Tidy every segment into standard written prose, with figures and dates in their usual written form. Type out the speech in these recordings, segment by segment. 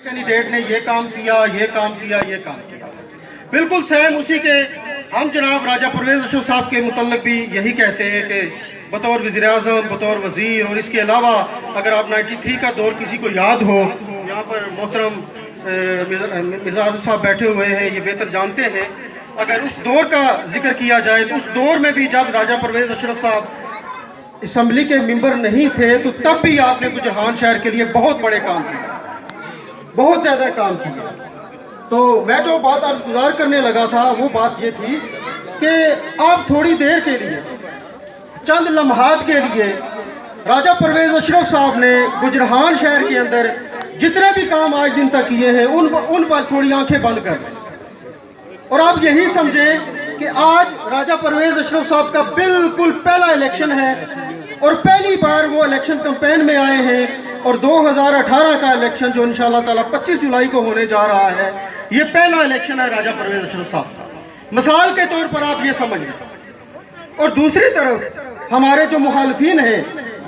Candidate ने ये काम किया, ये काम किया, ये काम किया। बिल्कुल सेम उसी के हम जनाब राजा परवेज़ अशरफ साहब के मुतल्लिक़ भी यही कहते हैं कि बतौर वज़ीर-ए-आज़म, बतौर वज़ीर, और इसके अलावा अगर आप 93 का दौर किसी को याद हो, यहाँ पर मोहतरम मिजाज साहब बैठे हुए हैं, ये बेहतर जानते हैं। अगर उस दौर का जिक्र किया जाए तो उस दौर में भी जब राजा परवेज़ अशरफ साहब असम्बली के मेंबर नहीं थे तो तब भी आपने गुजरान शहर के लिए बहुत बड़े काम किए, बहुत ज़्यादा काम किए। तो मैं जो बात अर्ज़ गुज़ार करने लगा था वो बात ये थी कि आप थोड़ी देर के लिए, चंद लम्हात के लिए राजा परवेज़ अशरफ साहब ने गुजरान शहर के अंदर जितने भी काम आज दिन तक किए हैं उन पर थोड़ी आंखें बंद कर लें और आप यही समझें कि आज राजा परवेज़ अशरफ साहब का बिल्कुल पहला इलेक्शन है और पहली बार वो इलेक्शन कैंपेन में आए हैं। और 2018 का इलेक्शन जो इंशाअल्लाह ताला 25 जुलाई को होने जा रहा है, ये पहला इलेक्शन है राजा परवेज़ अशरफ साहब का। मिसाल के तौर पर आप ये समझ लें। और दूसरी तरफ हमारे जो मुखालफीन हैं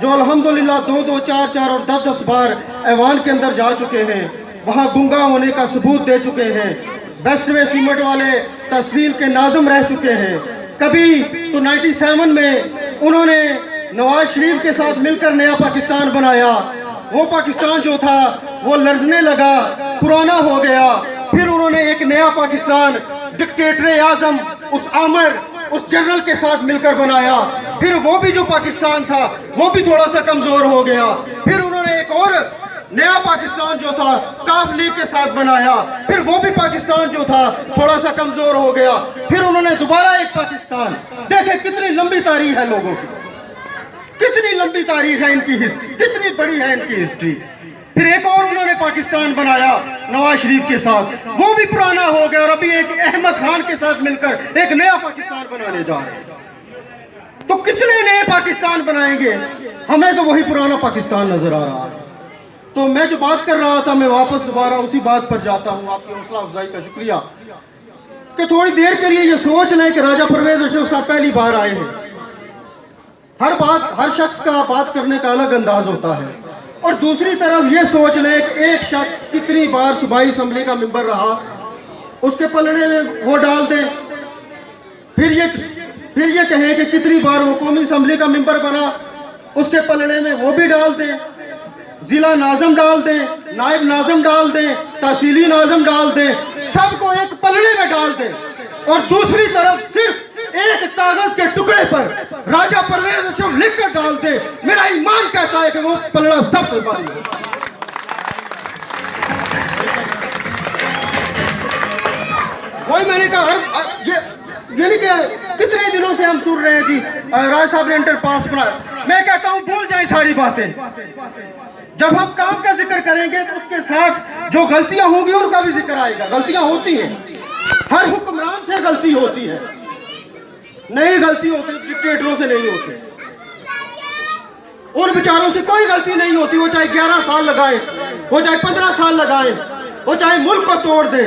जो अल्हम्दुलिल्लाह 2-2, 4-4 और 10-10 बार ऐवान के अंदर जा चुके हैं, वहाँ गुंगा होने का सबूत दे चुके हैं, बेस्ट वे सीमेंट वाले तहसील के नाज़िम रह चुके हैं। कभी तो 97 में उन्होंने नवाज शरीफ के साथ मिलकर नया पाकिस्तान बनाया। वो पाकिस्तान जो था वो लर्जने लगा, पुराना हो गया। फिर उन्होंने एक नया पाकिस्तान डिक्टेटर आज़म उस आमिर उस जनरल के साथ मिलकर बनाया। फिर वो भी जो पाकिस्तान था वो भी थोड़ा सा कमज़ोर हो गया। फिर उन्होंने एक और नया पाकिस्तान जो था काफ लीग के साथ बनाया। फिर वो भी पाकिस्तान जो था थोड़ा सा कमज़ोर हो गया। फिर उन्होंने दोबारा एक पाकिस्तान, देखे कितनी लंबी तारीख है लोगों की, कितनी लंबी तारीख है इनकी हिस्ट्री, कितनी बड़ी है इनकी हिस्ट्री। फिर एक और उन्होंने पाकिस्तान बनाया नवाज शरीफ के साथ, वो भी पुराना हो गया और अभी एक अहमद खान के साथ मिलकर एक नया पाकिस्तान बनाने जा रहे हैं। तो कितने नए पाकिस्तान बनाएंगे? हमें तो वही पुराना पाकिस्तान नजर आ रहा है। तो मैं जो बात कर रहा था, मैं वापस दोबारा उसी बात पर जाता हूँ। आपकी हौसला अफजाई का शुक्रिया कि थोड़ी देर के लिए ये सोच लें कि राजा परवेज़ अशरफ साहब पहली बार आए हैं। हर शख्स का बात करने का अलग अंदाज होता है। और दूसरी तरफ ये सोच लें कि एक शख्स कितनी बार सूबाई असम्बली का मेंबर रहा, उसके पलड़े में वो डाल दें। फिर ये कहें कि कितनी बार वो कौमी असम्बली का मेंबर बना, उसके पलड़े में वो भी डाल दें। जिला नाज़िम डाल दें, नायब नाज़िम डाल दें, तहसीली नाज़िम डाल दें, सबको एक पलड़े में डाल दें। और दूसरी तरफ सिर्फ एक कागज के टुकड़े पर राजा परवेज़ अशरफ लिखकर डाल दे। मेरा ईमान कहता है कि वो पलड़ा सबसे भारी है। वही मैंने कहा, यानी कि कितने दिनों से हम सुन रहे हैं कि राज साहब ने इंटर पास बनाया। मैं कहता हूं भूल जाए सारी बातें। जब हम काम का जिक्र करेंगे तो उसके साथ जो गलतियां होंगी उनका भी जिक्र आएगा। गलतियां होती हैं, हर हुक्मरान से गलती होती है, नहीं गलती होती डिक्टेटरों से नहीं होती। उन बेचारों से कोई गलती नहीं होती, वो चाहे 11 साल लगाए, वो चाहे 15 साल लगाए, वो चाहे मुल्क को तोड़ दे,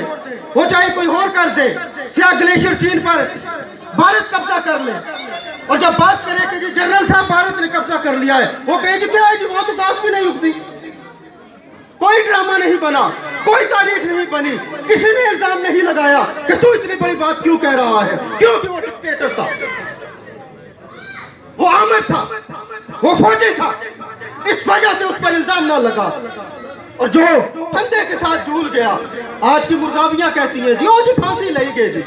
वो चाहे कोई और कर दे। सियाह ग्लेशियर चीन पर भारत कब्जा कर ले और जब बात करें कि जी जनरल साहब भारत ने कब्जा कर लिया है, वो कहे जी क्या है जी, वहां तो घास भी नहीं उगती। कोई ड्रामा नहीं बना, कोई तारीख नहीं बनी, किसी ने इल्जाम नहीं लगाया कि तू इतनी बड़ी बात क्यों कह रहा है, क्योंकि वो डिक्टेटर था, वो आमिर था, वो फौजी था, इस वजह से उस पर इल्जाम ना लगा। और जो फंदे के साथ झूल गया, आज की मुर्गाबियां कहती है जी ओ जी फांसी लगी गई जी,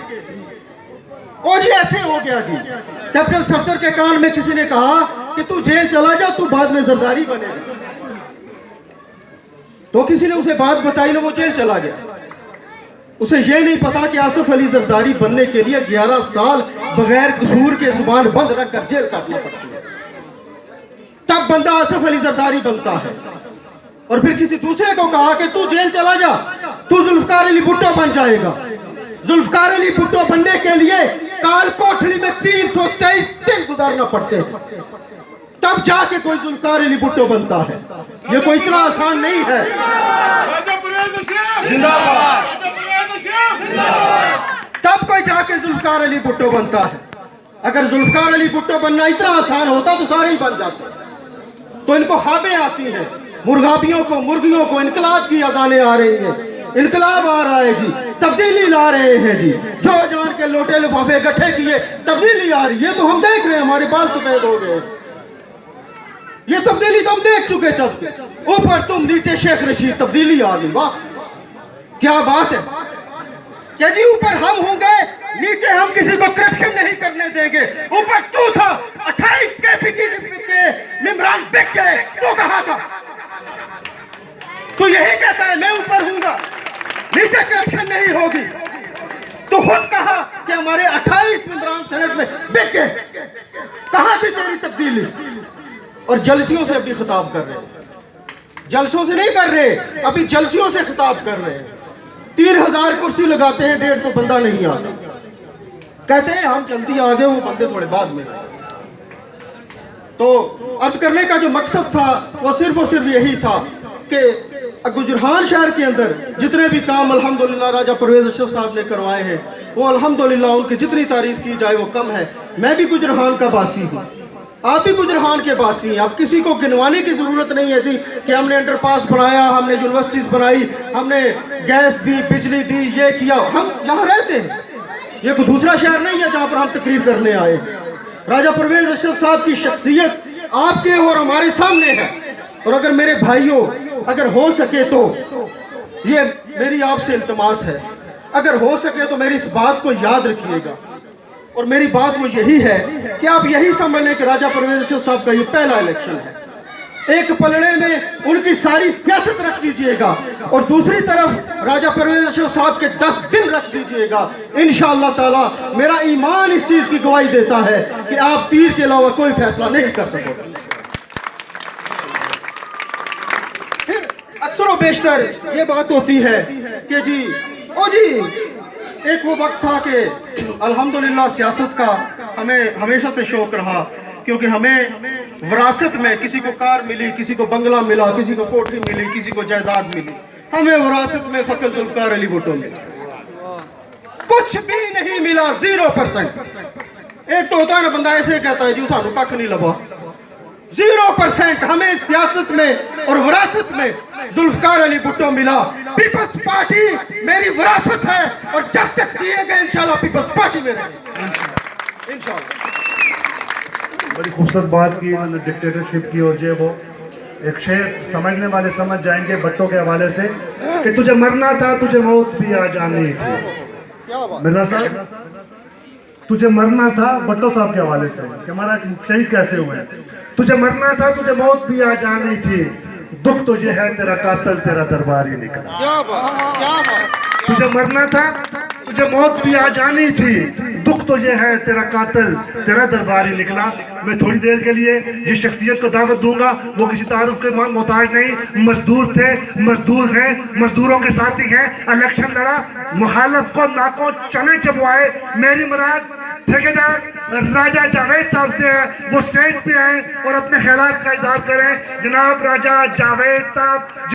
ओ जी ऐसे हो गया जी। कैप्टन सफदर के कान में किसी ने कहा कि तू जेल चला जा, तू बाद में जरदारी बनेगा। तो किसी ने उसे बात बताई ना, वो जेल चला गया। उसे ये नहीं पता कि आसिफ अली जरदारी बनने के लिए 11 साल बगैर कसूर के जुबान बंद रखकर जेल काटना पड़ती है, तब बंदा आसिफ अली जरदारी बनता है। और फिर किसी दूसरे को कहा कि तू जेल चला जा, तू जुल्फकार अली भुट्टो बन जाएगा। जुल्फकार अली भुट्टो बनने के लिए काल कोठरी में 323 दिन गुजारना पड़ते हैं, तब जाके कोई जुल्फकार अली भुट्टो बनता है। ये कोई इतना आसान नहीं है। तब कोई जाके जुल्फकार अली भुट्टो बनता है। अगर जुल्फकार अली भुट्टो बनना इतना आसान होता तो सारे ही बन जाते। तो इनको ख्वाबें आती हैं, मुर्गियों को इनकलाब की अजानें आ रही हैं, इनकलाब आ रहा है जी, तब्दीली ला रहे हैं जी, जो जान के लोटे लिफाफे इकट्ठे किए, तब्दीली आ रही है। तो हम देख रहे हैं, हमारे बाल सफेद हो गए। ये तब्दीली तो हम देख चुके चल के, ऊपर तुम नीचे शेख रशीद, तब्दीली आ गई। वाह क्या बात है। क्या जी ऊपर हम होंगे, नीचे हम किसी को करप्शन नहीं करने देंगे। ऊपर तू था 28 के इमरान बिक गए, तो कहा था, तो यही कहता है मैं ऊपर हूंगा, नीचे करप्शन नहीं होगी। तो खुद कहा कि हमारे 28 इमरान सेनेट में बिक गए, कहां थी तेरी तब्दीली। और जलसियों से अभी खिताब कर रहे हैं, जलसों से नहीं कर रहे, अभी जलसियों से खिताब कर रहे हैं। 3000 कुर्सी लगाते हैं, 150 बंदा नहीं आता। कहते हैं हम जल्दी आ गए, वो बंदे थोड़े बाद में। तो अर्ज करने का जो मकसद था वो सिर्फ और सिर्फ यही था कि गुजरान शहर के अंदर जितने भी काम अल्हम्दुलिल्लाह राजा परवेज अशरफ साहब ने करवाए हैं, वो अल्हम्दुलिल्लाह उनकी जितनी तारीफ की जाए वो कम है। मैं भी गुजरान का बासी हूँ, आप भी गुजरान के बासी हैं। अब किसी को गिनवाने की जरूरत नहीं है जी कि हमने अंडरपास बनाया, हमने यूनिवर्सिटीज बनाई, हमने गैस दी, बिजली दी, ये किया। हम यहाँ रहते हैं, ये कोई दूसरा शहर नहीं है जहाँ पर हम तकरीर करने आए। राजा परवेज अशरफ साहब की शख्सियत आपके और हमारे सामने है। और अगर मेरे भाइयों, अगर हो सके तो ये मेरी आपसे इल्तमास है, अगर हो सके तो मेरी इस बात को याद रखिएगा। और मेरी बात वो यही है कि आप यही समझ लें कि राजा परवेज अशरफ साहब का ये पहला इलेक्शन है। एक पलड़े में उनकी सारी सियासत रख दीजिएगा और दूसरी तरफ राजा परवेज अशरफ साहब के 10 दिन रख दीजिएगा। इंशाअल्लाह ताला मेरा ईमान इस चीज की गवाही देता है कि आप तीर के अलावा कोई फैसला नहीं कर सकोगे। फिर अक्सर व बेशतर ये बात होती है कि जी ओ जी, एक वो वक्त था कि अल्हम्दुलिल्लाह सियासत का हमें हमेशा से शौक रहा, क्योंकि हमें विरासत में किसी को कार मिली, किसी को बंगला मिला, किसी को कोठरी मिली, किसी को जायदाद मिली। हमें विरासत में फकत जुल्फकार अली भुट्टो मिला, कुछ भी नहीं मिला, 0%। एक तो होता है ना बंदा ऐसे कहता है जी सानू कख नहीं लभा, 0%। हमें सियासत में और विरासत में जुल्फकार अली भुट्टो मिला। पीपल्स पार्टी मेरी विरासत है और जब तक जिएगा इंशाल्लाह पीपल्स पार्टी में रहेंगे इंशाल्लाह। बड़ी खूबसूरत बात की इन्होंने डिक्टेटरशिप की, और जो वो एक शेर समझने वाले समझ जाएंगे भट्टो के हवाले से कि तुझे मरना था, तुझे मौत भी आ जानी थी। मिर्जा साहब, तुझे मरना था, भट्टो साहब के हवाले से कि हमारा शहीद कैसे हुए। तुझे मरना था, तुझे मौत भी आ जानी थी, दुख तुझे है तेरा कातल तेरा दरबार ही निकला। क्या बात, क्या बात। तुझे मरना था, तुझे मौत भी आ जानी थी, दुख तुझे है तेरा कातिल तेरा दरबार ही निकला। मैं थोड़ी देर के लिए जिस शख्सियत को दावत दूंगा वो किसी तारुफ के मोहताज नहीं, मजदूर थे, मजदूर हैं, मजदूरों के साथी हैं। इलेक्शन लड़ा, मुखालफ को नाकों चने चबवाए। मेरी मुराद ठेकेदार राजा जावेद साहब से है, वो स्टेज पे आए और अपने ख्यालात का इजहार करें। जनाब राजा जावेद साहब।